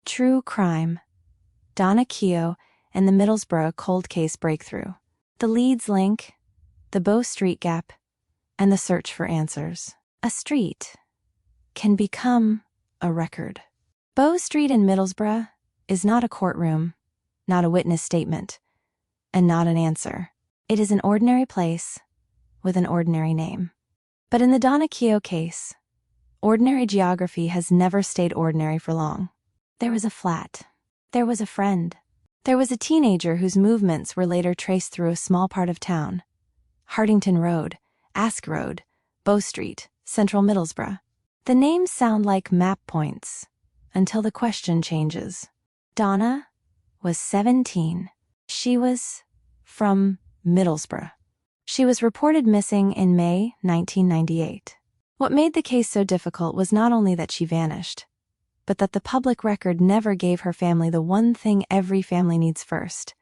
True crime. Donna Keogh and the Middlesbrough cold case breakthrough. The Leeds link, the Bow Street gap, and the search for answers. A street can become a record. Bow Street in Middlesbrough is not a courtroom, not a witness statement, and not an answer. It is an ordinary place with an ordinary name. But in the Donna Keogh case, ordinary geography has never stayed ordinary for long. There was a flat. There was a friend. There was a teenager whose movements were later traced through a small part of town. Hartington Road, Aske Road, Bow Street, Central Middlesbrough. The names sound like map points, until the question changes. Donna was 17. She was from Middlesbrough. She was reported missing in May 1998. What made the case so difficult was not only that she vanished, but that the public record never gave her family the one thing every family needs first: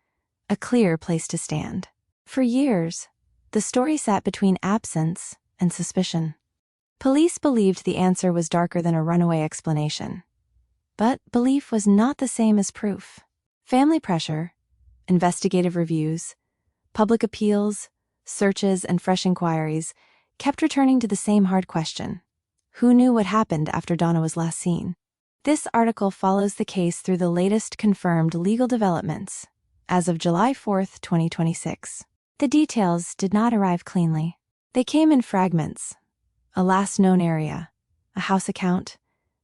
a clear place to stand. For years, the story sat between absence and suspicion. Police believed the answer was darker than a runaway explanation. But belief was not the same as proof. Family pressure, investigative reviews, public appeals, searches, and fresh inquiries kept returning to the same hard question: who knew what happened after Donna was last seen? This article follows the case through the latest confirmed legal developments, as of July 4, 2026. The details did not arrive cleanly. They came in fragments: a last known area, a house account,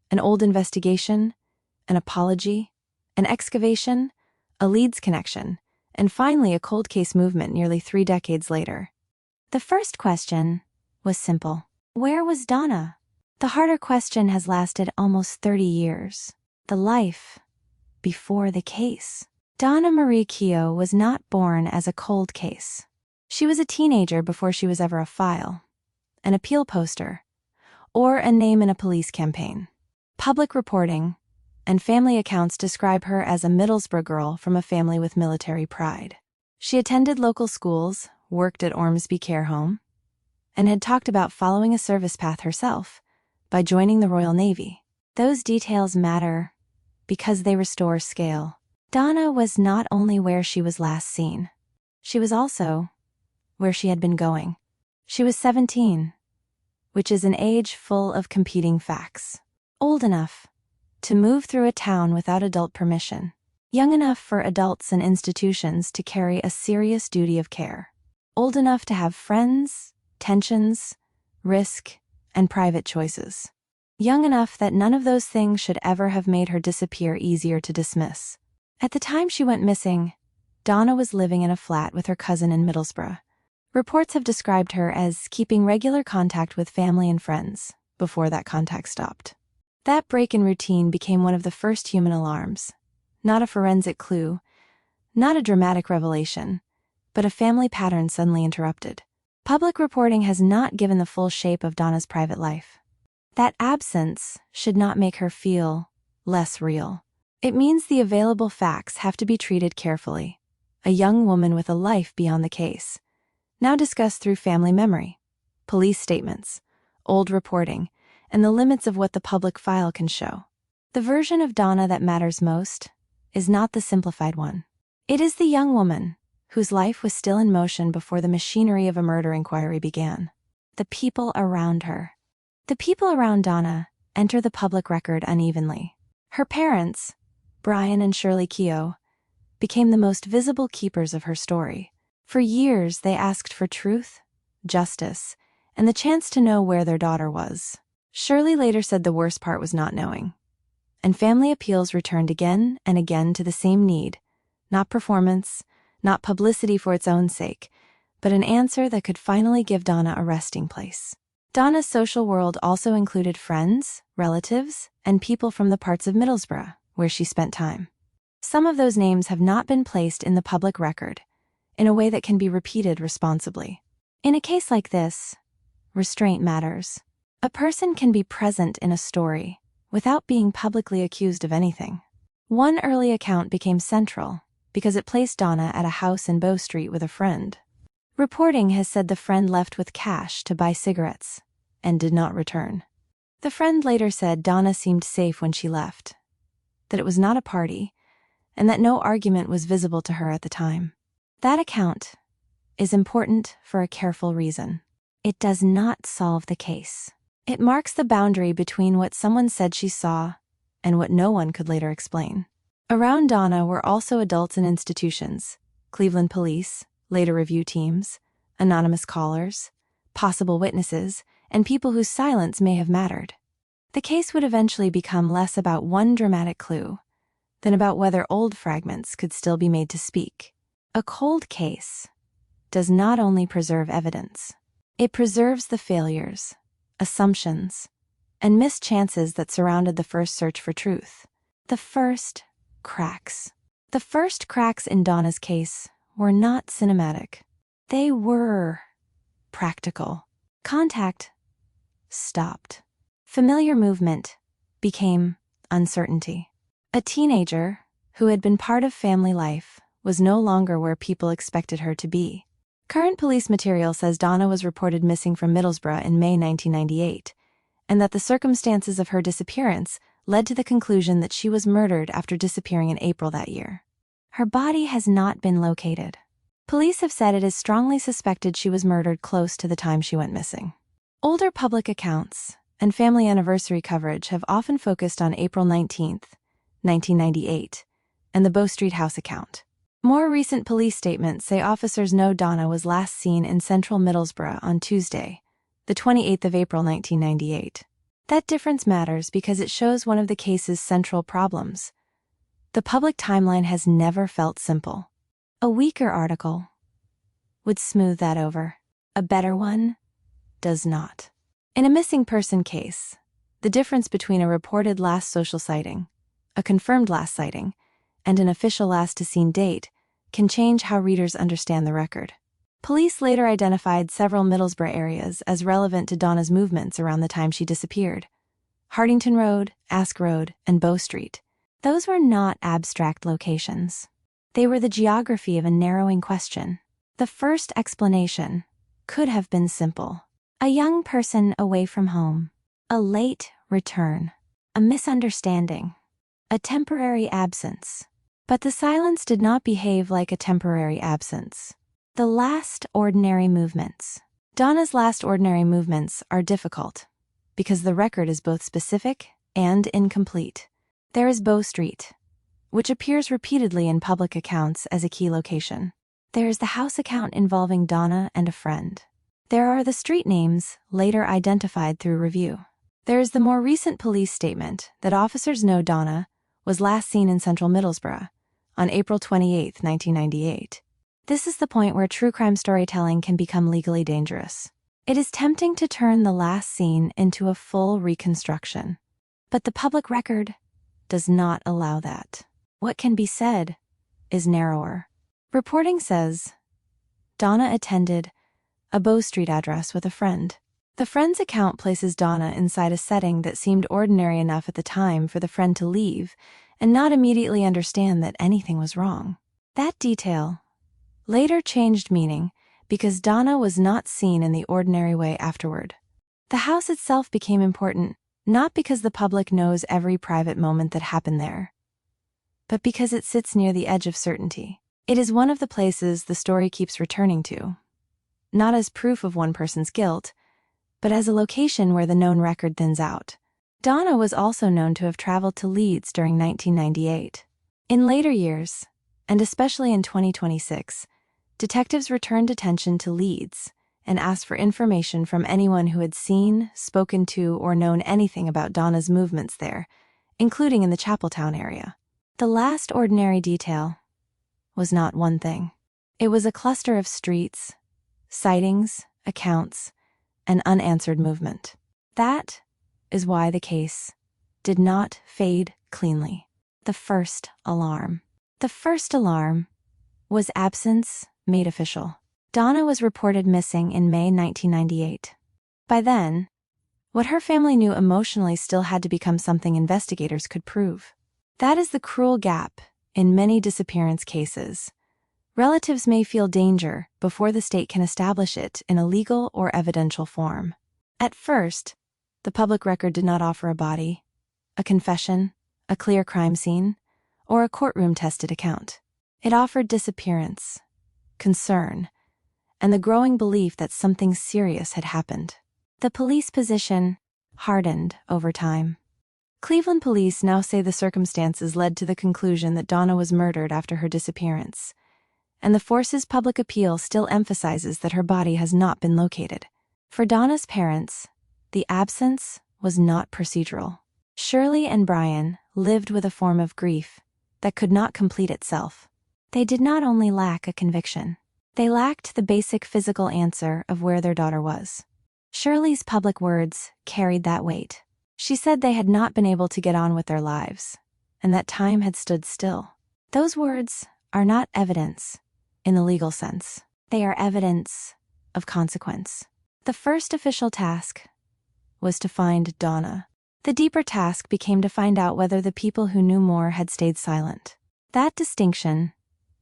an old investigation, an apology, an excavation, a Leeds connection, and finally a cold case movement nearly 3 decades later. The first question was simple: where was Donna? The harder question has lasted almost 30 years. The life before the case. Donna Marie Keogh was not born as a cold case. She was a teenager before she was ever a file, an appeal poster, or a name in a police campaign. Public reporting and family accounts describe her as a Middlesbrough girl from a family with military pride. She attended local schools, worked at Ormsby Care Home, and had talked about following a service path herself by joining the Royal Navy. Those details matter because they restore scale. Donna was not only where she was last seen, she was also where she had been going. She was 17, which is an age full of competing facts. Old enough to move through a town without adult permission. Young enough for adults and institutions to carry a serious duty of care. Old enough to have friends, tensions, risk, and private choices. Young enough that none of those things should ever have made her disappear easier to dismiss. At the time she went missing, Donna was living in a flat with her cousin in Middlesbrough. Reports have described her as keeping regular contact with family and friends before that contact stopped. That break in routine became one of the first human alarms. Not a forensic clue, not a dramatic revelation, but a family pattern suddenly interrupted. Public reporting has not given the full shape of Donna's private life. That absence should not make her feel less real. It means the available facts have to be treated carefully. A young woman with a life beyond the case, now discussed through family memory, police statements, old reporting, and the limits of what the public file can show. The version of Donna that matters most is not the simplified one. It is the young woman whose life was still in motion before the machinery of a murder inquiry began. The people around her. The people around Donna enter the public record unevenly. Her parents, Brian and Shirley Keogh, became the most visible keepers of her story. For years they asked for truth, justice, and the chance to know where their daughter was. Shirley later said the worst part was not knowing. And family appeals returned again and again to the same need: not performance, not publicity for its own sake, but an answer that could finally give Donna a resting place. Donna's social world also included friends, relatives, and people from the parts of Middlesbrough where she spent time. Some of those names have not been placed in the public record in a way that can be repeated responsibly. In a case like this, restraint matters. A person can be present in a story without being publicly accused of anything. One early account became central because it placed Donna at a house in Bow Street with a friend. Reporting has said the friend left with cash to buy cigarettes and did not return. The friend later said Donna seemed safe when she left, that it was not a party, and that no argument was visible to her at the time. That account is important for a careful reason. It does not solve the case. It marks the boundary between what someone said she saw and what no one could later explain. Around Donna were also adults and institutions, Cleveland police, later review teams, anonymous callers, possible witnesses, and people whose silence may have mattered. The case would eventually become less about one dramatic clue than about whether old fragments could still be made to speak. A cold case does not only preserve evidence, it preserves the failures, assumptions, and missed chances that surrounded the first search for truth. The first cracks. The first cracks in Donna's case were not cinematic. They were practical. Contact stopped. Familiar movement became uncertainty. A teenager who had been part of family life was no longer where people expected her to be. Current police material says Donna was reported missing from Middlesbrough in May 1998, and that the circumstances of her disappearance led to the conclusion that she was murdered after disappearing in April that year. Her body has not been located. Police have said it is strongly suspected she was murdered close to the time she went missing. Older public accounts and family anniversary coverage have often focused on April 19, 1998, and the Bow Street house account. More recent police statements say officers know Donna was last seen in central Middlesbrough on Tuesday, the 28th of April 1998. That difference matters because it shows one of the case's central problems. The public timeline has never felt simple. A weaker article would smooth that over. A better one does not. In a missing person case, the difference between a reported last social sighting, a confirmed last sighting, and an official last-to-seen date can change how readers understand the record. Police later identified several Middlesbrough areas as relevant to Donna's movements around the time she disappeared. Hartington Road, Aske Road, and Bow Street. Those were not abstract locations. They were the geography of a narrowing question. The first explanation could have been simple. A young person away from home. A late return. A misunderstanding. A temporary absence. But the silence did not behave like a temporary absence. The last ordinary movements. Donna's last ordinary movements are difficult because the record is both specific and incomplete. There is Bow Street, which appears repeatedly in public accounts as a key location. There is the house account involving Donna and a friend. There are the street names later identified through review. There is the more recent police statement that officers know Donna was last seen in central Middlesbrough on April 28, 1998. This is the point where true crime storytelling can become legally dangerous. It is tempting to turn the last scene into a full reconstruction. But the public record does not allow that. What can be said is narrower. Reporting says Donna attended a Bow Street address with a friend. The friend's account places Donna inside a setting that seemed ordinary enough at the time for the friend to leave and not immediately understand that anything was wrong. That detail later changed meaning because Donna was not seen in the ordinary way afterward. The house itself became important not because the public knows every private moment that happened there, but because it sits near the edge of certainty. It is one of the places the story keeps returning to, not as proof of one person's guilt, but as a location where the known record thins out. Donna was also known to have traveled to Leeds during 1998. In later years, and especially in 2026, detectives returned attention to Leeds and asked for information from anyone who had seen, spoken to, or known anything about Donna's movements there, including in the Chapeltown area. The last ordinary detail was not one thing. It was a cluster of streets, sightings, accounts, and unanswered movement. That is why the case did not fade cleanly. The first alarm. The first alarm was absence made official. Donna was reported missing in May 1998. By then, what her family knew emotionally still had to become something investigators could prove. That is the cruel gap in many disappearance cases. Relatives may feel danger before the state can establish it in a legal or evidential form. At first, the public record did not offer a body, a confession, a clear crime scene, or a courtroom-tested account. It offered disappearance, concern, and the growing belief that something serious had happened. The police position hardened over time. Cleveland police now say the circumstances led to the conclusion that Donna was murdered after her disappearance, and the force's public appeal still emphasizes that her body has not been located. For Donna's parents, the absence was not procedural. Shirley and Brian lived with a form of grief that could not complete itself. They did not only lack a conviction, they lacked the basic physical answer of where their daughter was. Shirley's public words carried that weight. She said they had not been able to get on with their lives, and that time had stood still. Those words are not evidence in the legal sense. They are evidence of consequence. The first official task was to find Donna. The deeper task became to find out whether the people who knew more had stayed silent. That distinction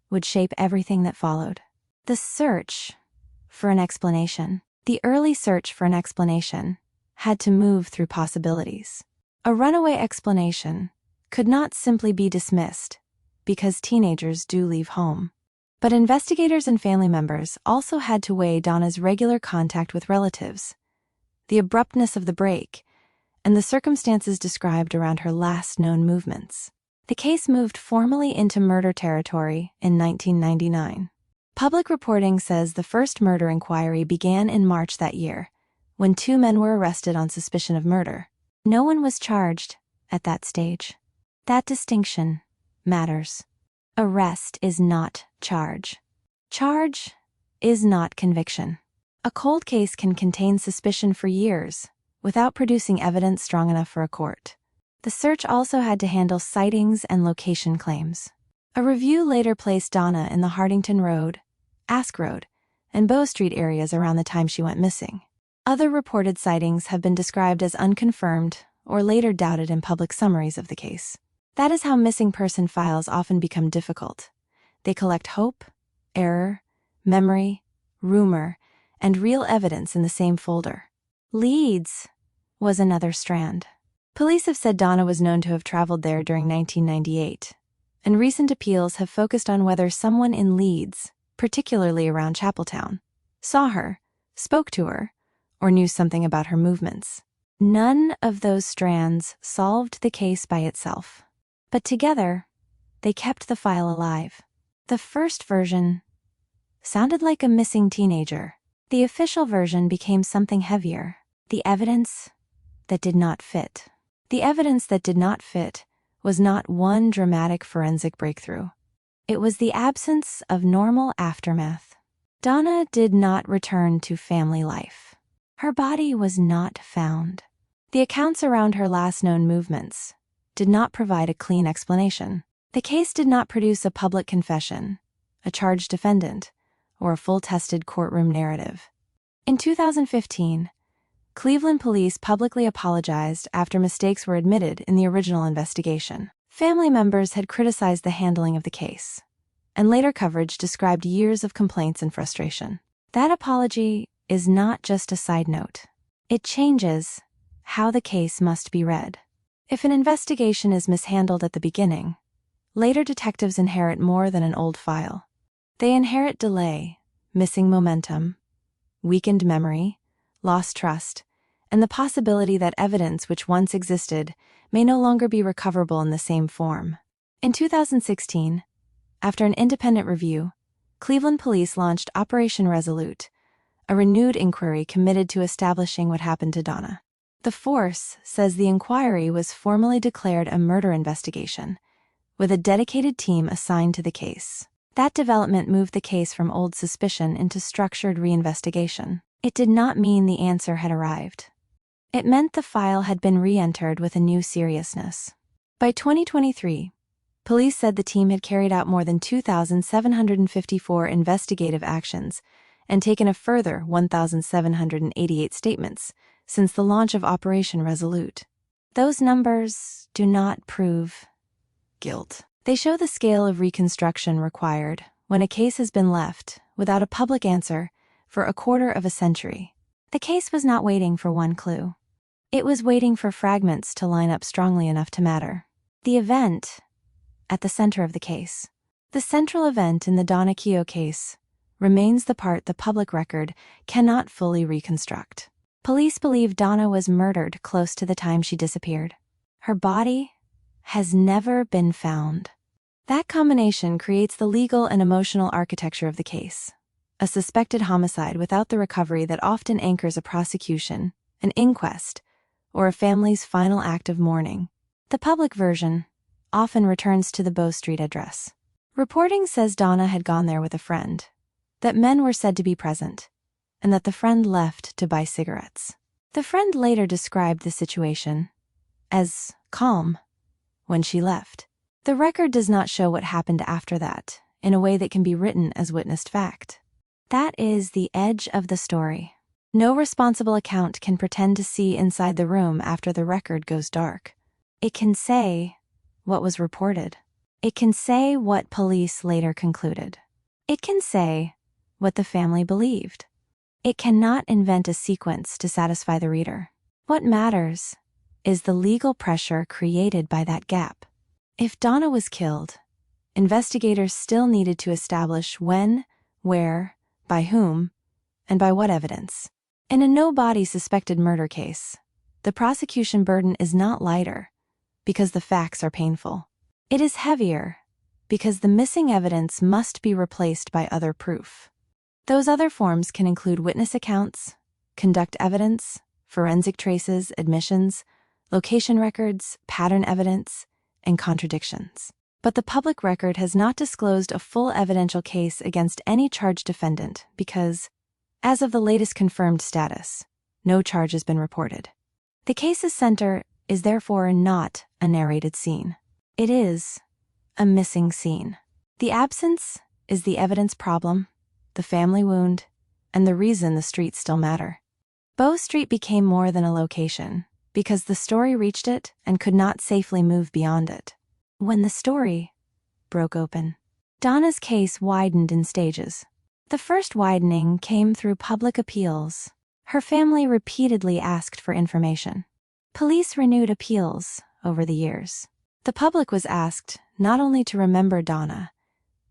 would shape everything that followed. The search for an explanation. The early search for an explanation had to move through possibilities. A runaway explanation could not simply be dismissed because teenagers do leave home. But investigators and family members also had to weigh Donna's regular contact with relatives, the abruptness of the break, and the circumstances described around her last known movements. The case moved formally into murder territory in 1999. Public reporting says the first murder inquiry began in March that year, when 2 men were arrested on suspicion of murder. No one was charged at that stage. That distinction matters. Arrest is not charge. Charge is not conviction. A cold case can contain suspicion for years without producing evidence strong enough for a court. The search also had to handle sightings and location claims. A review later placed Donna in the Hartington Road, Aske Road, and Bow Street areas around the time she went missing. Other reported sightings have been described as unconfirmed or later doubted in public summaries of the case. That is how missing person files often become difficult. They collect hope, error, memory, rumor, and real evidence in the same folder. Leeds was another strand. Police have said Donna was known to have traveled there during 1998, and recent appeals have focused on whether someone in Leeds, particularly around Chapeltown, saw her, spoke to her, or knew something about her movements. None of those strands solved the case by itself, but together, they kept the file alive. The first version sounded like a missing teenager. The official version became something heavier. The evidence that did not fit. The evidence that did not fit was not one dramatic forensic breakthrough. It was the absence of normal aftermath. Donna did not return to family life. Her body was not found. The accounts around her last known movements did not provide a clean explanation. The case did not produce a public confession, a charged defendant, or a full-tested courtroom narrative. In 2015, Cleveland police publicly apologized after mistakes were admitted in the original investigation. Family members had criticized the handling of the case, and later coverage described years of complaints and frustration. That apology is not just a side note. It changes how the case must be read. If an investigation is mishandled at the beginning, later detectives inherit more than an old file. They inherit delay, missing momentum, weakened memory, lost trust, and the possibility that evidence which once existed may no longer be recoverable in the same form. In 2016, after an independent review, Cleveland police launched Operation Resolute, a renewed inquiry committed to establishing what happened to Donna. The force says the inquiry was formally declared a murder investigation, with a dedicated team assigned to the case. That development moved the case from old suspicion into structured reinvestigation. It did not mean the answer had arrived. It meant the file had been re-entered with a new seriousness. By 2023, police said the team had carried out more than 2,754 investigative actions and taken a further 1,788 statements since the launch of Operation Resolute. Those numbers do not prove guilt. They show the scale of reconstruction required when a case has been left without a public answer for a quarter of a century. The case was not waiting for one clue. It was waiting for fragments to line up strongly enough to matter. The event at the center of the case. The central event in the Donna Keogh case remains the part the public record cannot fully reconstruct. Police believe Donna was murdered close to the time she disappeared. Her body has never been found. That combination creates the legal and emotional architecture of the case. A suspected homicide without the recovery that often anchors a prosecution, an inquest, or a family's final act of mourning. The public version often returns to the Bow Street address. Reporting says Donna had gone there with a friend, that men were said to be present, and that the friend left to buy cigarettes. The friend later described the situation as calm when she left. The record does not show what happened after that in a way that can be written as witnessed fact. That is the edge of the story. No responsible account can pretend to see inside the room after the record goes dark. It can say what was reported. It can say what police later concluded. It can say what the family believed. It cannot invent a sequence to satisfy the reader. What matters is the legal pressure created by that gap. If Donna was killed, investigators still needed to establish when, where, by whom, and by what evidence. In a no-body suspected murder case, the prosecution burden is not lighter because the facts are painful. It is heavier because the missing evidence must be replaced by other proof. Those other forms can include witness accounts, conduct evidence, forensic traces, admissions, location records, pattern evidence, and contradictions. But the public record has not disclosed a full evidential case against any charged defendant because, as of the latest confirmed status, no charge has been reported. The case's center is therefore not a narrated scene. It is a missing scene. The absence is the evidence problem, the family wound, and the reason the streets still matter. Bow Street became more than a location because the story reached it and could not safely move beyond it. When the story broke open, Donna's case widened in stages. The first widening came through public appeals. Her family repeatedly asked for information. Police renewed appeals over the years. The public was asked not only to remember Donna,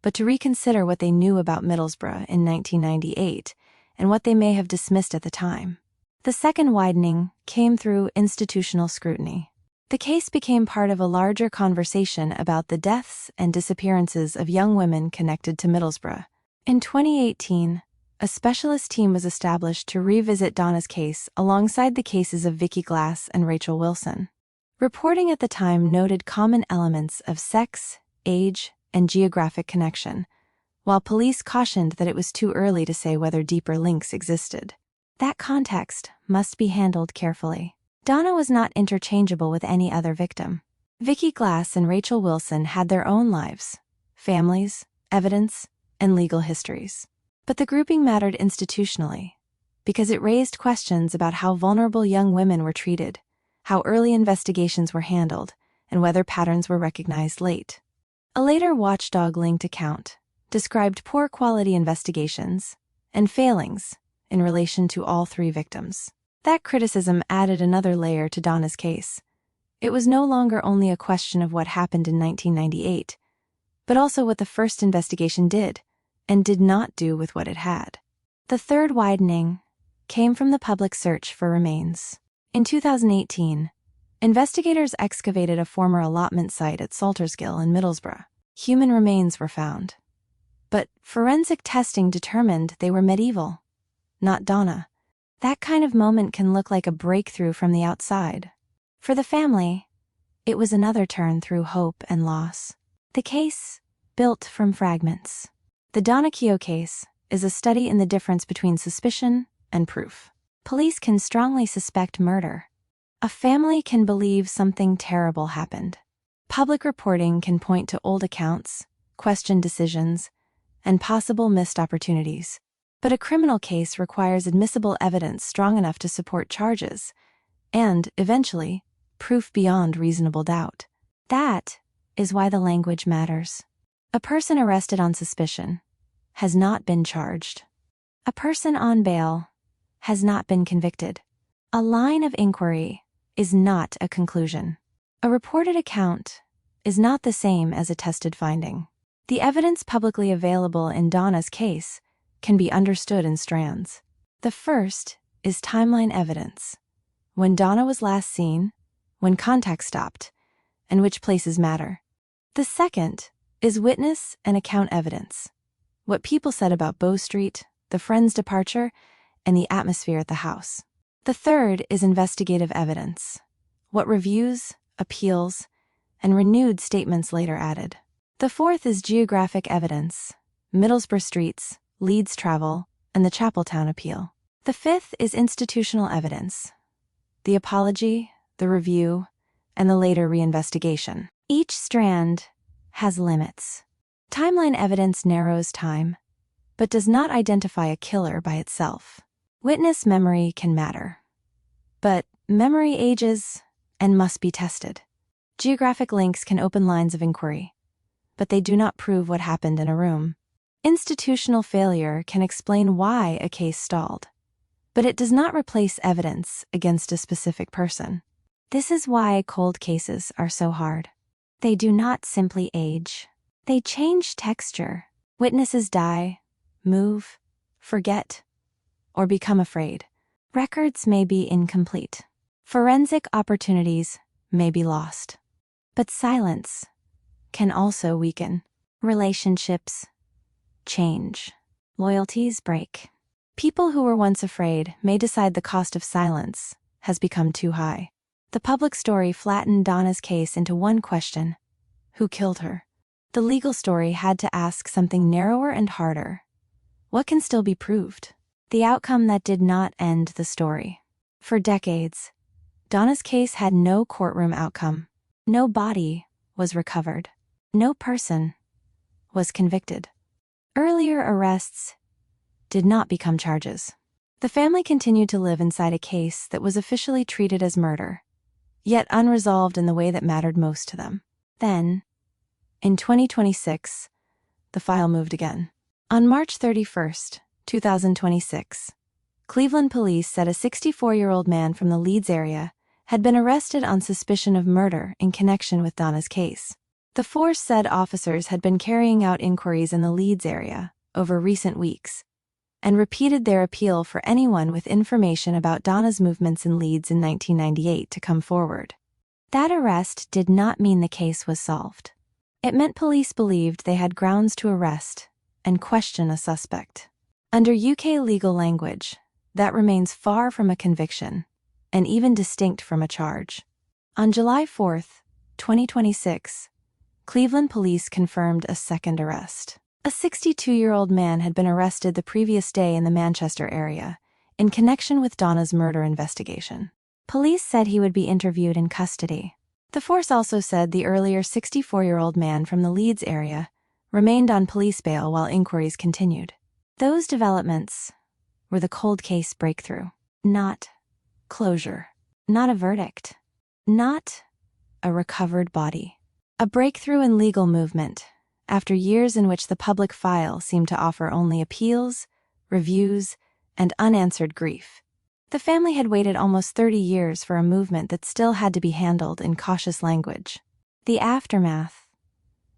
but to reconsider what they knew about Middlesbrough in 1998 and what they may have dismissed at the time. The second widening came through institutional scrutiny. The case became part of a larger conversation about the deaths and disappearances of young women connected to Middlesbrough. In 2018, a specialist team was established to revisit Donna's case alongside the cases of Vicky Glass and Rachel Wilson. Reporting at the time noted common elements of sex, age, and geographic connection, while police cautioned that it was too early to say whether deeper links existed. That context must be handled carefully. Donna was not interchangeable with any other victim. Vicky Glass and Rachel Wilson had their own lives, families, evidence, and legal histories. But the grouping mattered institutionally because it raised questions about how vulnerable young women were treated, how early investigations were handled, and whether patterns were recognized late. A later Watchdog-linked account described poor quality investigations and failings in relation to all three victims. That criticism added another layer to Donna's case. It was no longer only a question of what happened in 1998, but also what the first investigation did and did not do with what it had. The third widening came from the public search for remains. In 2018, investigators excavated a former allotment site at Saltersgill in Middlesbrough. Human remains were found, but forensic testing determined they were medieval, not Donna. That kind of moment can look like a breakthrough from the outside. For the family, it was another turn through hope and loss. The case built from fragments. The Donna Keogh case is a study in the difference between suspicion and proof. Police can strongly suspect murder. A family can believe something terrible happened. Public reporting can point to old accounts, question decisions, and possible missed opportunities. But a criminal case requires admissible evidence strong enough to support charges and, eventually, proof beyond reasonable doubt. That is why the language matters. A person arrested on suspicion has not been charged. A person on bail has not been convicted. A line of inquiry is not a conclusion. A reported account is not the same as a tested finding. The evidence publicly available in Donna's case can be understood in strands. The first is timeline evidence. When Donna was last seen, when contact stopped, and which places matter. The second is witness and account evidence. What people said about Bow Street, the friend's departure, and the atmosphere at the house. The third is investigative evidence. What reviews, appeals, and renewed statements later added. The fourth is geographic evidence. Middlesbrough streets, Leeds travel, and the Chapeltown appeal. The fifth is institutional evidence. The apology, the review, and the later reinvestigation. Each strand has limits. Timeline evidence narrows time, but does not identify a killer by itself. Witness memory can matter, but memory ages and must be tested. Geographic links can open lines of inquiry, but they do not prove what happened in a room. Institutional failure can explain why a case stalled, but it does not replace evidence against a specific person. This is why cold cases are so hard. They do not simply age. They change texture. Witnesses die, move, forget, or become afraid. Records may be incomplete. Forensic opportunities may be lost. But silence can also weaken. Relationships change. Loyalties break. People who were once afraid may decide the cost of silence has become too high. The public story flattened Donna's case into one question: who killed her? The legal story had to ask something narrower and harder: what can still be proved? The outcome that did not end the story. For decades, Donna's case had no courtroom outcome. No body was recovered. No person was convicted. Earlier arrests did not become charges. The family continued to live inside a case that was officially treated as murder, yet unresolved in the way that mattered most to them. Then, in 2026, the file moved again. On March 31st, 2026, Cleveland police said a 64-year-old man from the Leeds area had been arrested on suspicion of murder in connection with Donna's case. The force said officers had been carrying out inquiries in the Leeds area over recent weeks and repeated their appeal for anyone with information about Donna's movements in Leeds in 1998 to come forward. That arrest did not mean the case was solved. It meant police believed they had grounds to arrest and question a suspect. Under UK legal language, that remains far from a conviction and even distinct from a charge. On July 4, 2026, Cleveland police confirmed a second arrest. A 62-year-old man had been arrested the previous day in the Manchester area in connection with Donna's murder investigation. Police said he would be interviewed in custody. The force also said the earlier 64-year-old man from the Leeds area remained on police bail while inquiries continued. Those developments were the cold case breakthrough, not closure, not a verdict, not a recovered body. A breakthrough in legal movement, after years in which the public file seemed to offer only appeals, reviews, and unanswered grief. The family had waited almost 30 years for a movement that still had to be handled in cautious language. The aftermath,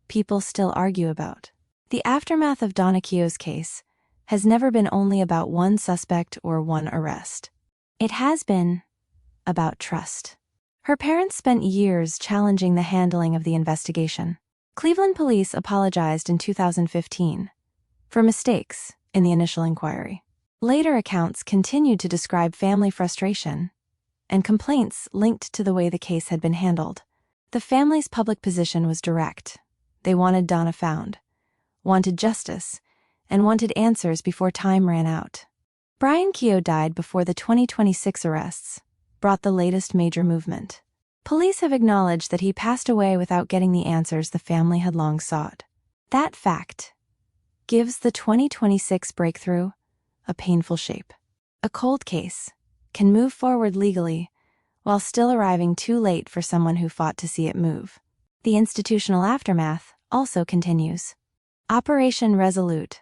people still argue about. The aftermath of Donna Keogh's case has never been only about one suspect or one arrest. It has been about trust. Her parents spent years challenging the handling of the investigation. Cleveland police apologized in 2015 for mistakes in the initial inquiry. Later accounts continued to describe family frustration and complaints linked to the way the case had been handled. The family's public position was direct. They wanted Donna found, wanted justice, and wanted answers before time ran out. Brian Keogh died before the 2026 arrests brought the latest major movement. Police have acknowledged that he passed away without getting the answers the family had long sought. That fact gives the 2026 breakthrough a painful shape. A cold case can move forward legally while still arriving too late for someone who fought to see it move. The institutional aftermath also continues. Operation Resolute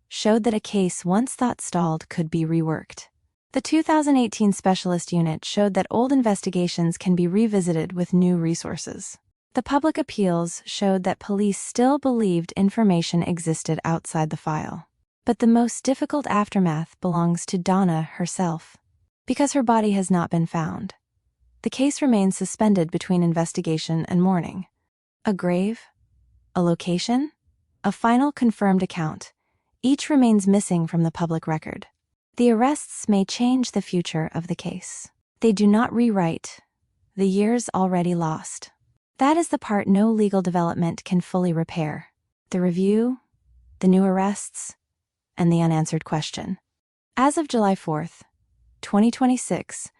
showed that a case once thought stalled could be reworked. The 2018 specialist unit showed that old investigations can be revisited with new resources. The public appeals showed that police still believed information existed outside the file. But the most difficult aftermath belongs to Donna herself. Because her body has not been found, the case remains suspended between investigation and mourning. A grave? A location? A final confirmed account. Each remains missing from the public record. The arrests may change the future of the case. They do not rewrite the years already lost. That is the part no legal development can fully repair. The review, the new arrests, and the unanswered question. As of July 4th, 2026,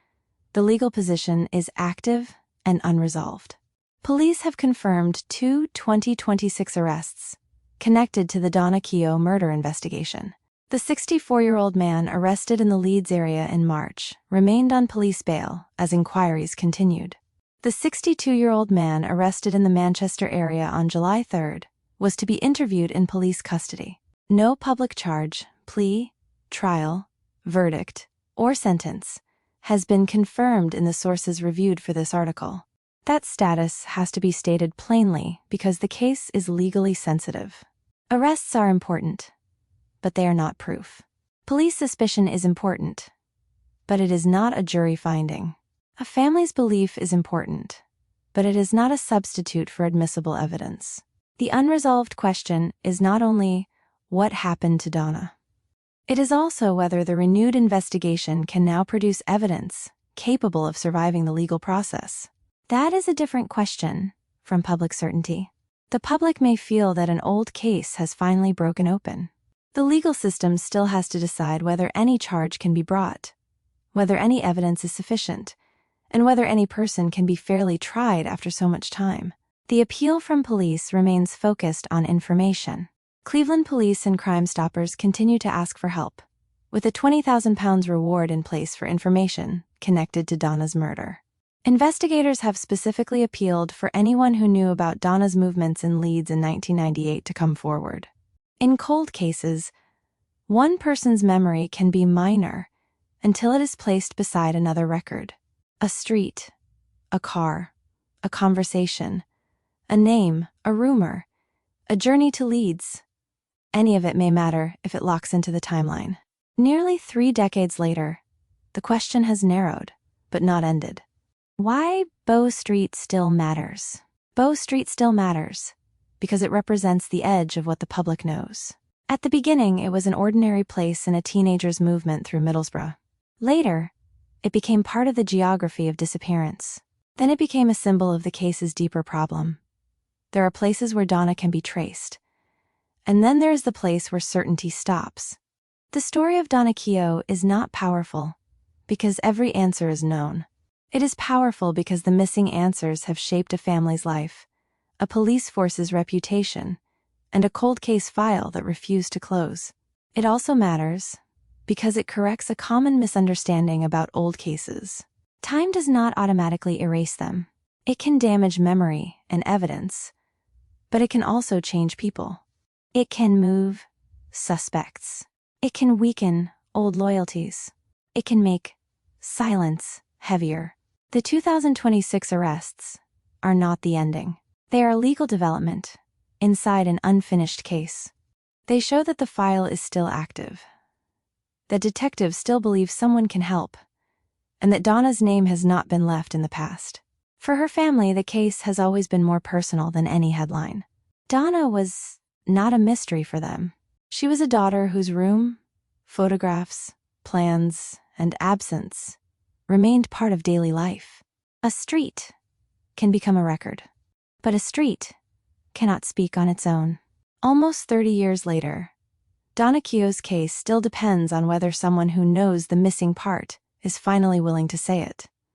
the legal position is active and unresolved. Police have confirmed 2 2026 arrests connected to the Donna Keogh murder investigation. The 64-year-old man arrested in the Leeds area in March remained on police bail as inquiries continued. The 62-year-old man arrested in the Manchester area on July 3rd was to be interviewed in police custody. No public charge, plea, trial, verdict, or sentence has been confirmed in the sources reviewed for this article. That status has to be stated plainly because the case is legally sensitive. Arrests are important, but they are not proof. Police suspicion is important, but it is not a jury finding. A family's belief is important, but it is not a substitute for admissible evidence. The unresolved question is not only what happened to Donna. It is also whether the renewed investigation can now produce evidence capable of surviving the legal process. That is a different question from public certainty. The public may feel that an old case has finally broken open. The legal system still has to decide whether any charge can be brought, whether any evidence is sufficient, and whether any person can be fairly tried after so much time. The appeal from police remains focused on information. Cleveland police and Crime Stoppers continue to ask for help, with a £20,000 reward in place for information connected to Donna's murder. Investigators have specifically appealed for anyone who knew about Donna's movements in Leeds in 1998 to come forward. In cold cases, one person's memory can be minor until it is placed beside another record. A street, a car, a conversation, a name, a rumor, a journey to Leeds. Any of it may matter if it locks into the timeline. Nearly 3 decades later, the question has narrowed, but not ended. Why Bow Street still matters? Bow Street still matters because it represents the edge of what the public knows. At the beginning, it was an ordinary place in a teenager's movement through Middlesbrough. Later, it became part of the geography of disappearance. Then it became a symbol of the case's deeper problem. There are places where Donna can be traced, and then there is the place where certainty stops. The story of Donna Keogh is not powerful because every answer is known. It is powerful because the missing answers have shaped a family's life, a police force's reputation, and a cold case file that refused to close. It also matters because it corrects a common misunderstanding about old cases. Time does not automatically erase them. It can damage memory and evidence, but it can also change people. It can move suspects. It can weaken old loyalties. It can make silence heavier. The 2026 arrests are not the ending. They are a legal development inside an unfinished case. They show that the file is still active, that detectives still believe someone can help, and that Donna's name has not been left in the past. For her family, the case has always been more personal than any headline. Donna was not a mystery for them. She was a daughter whose room, photographs, plans, and absence remained part of daily life. A street can become a record, but a street cannot speak on its own. Almost 30 years later, Donna Keogh's case still depends on whether someone who knows the missing part is finally willing to say it.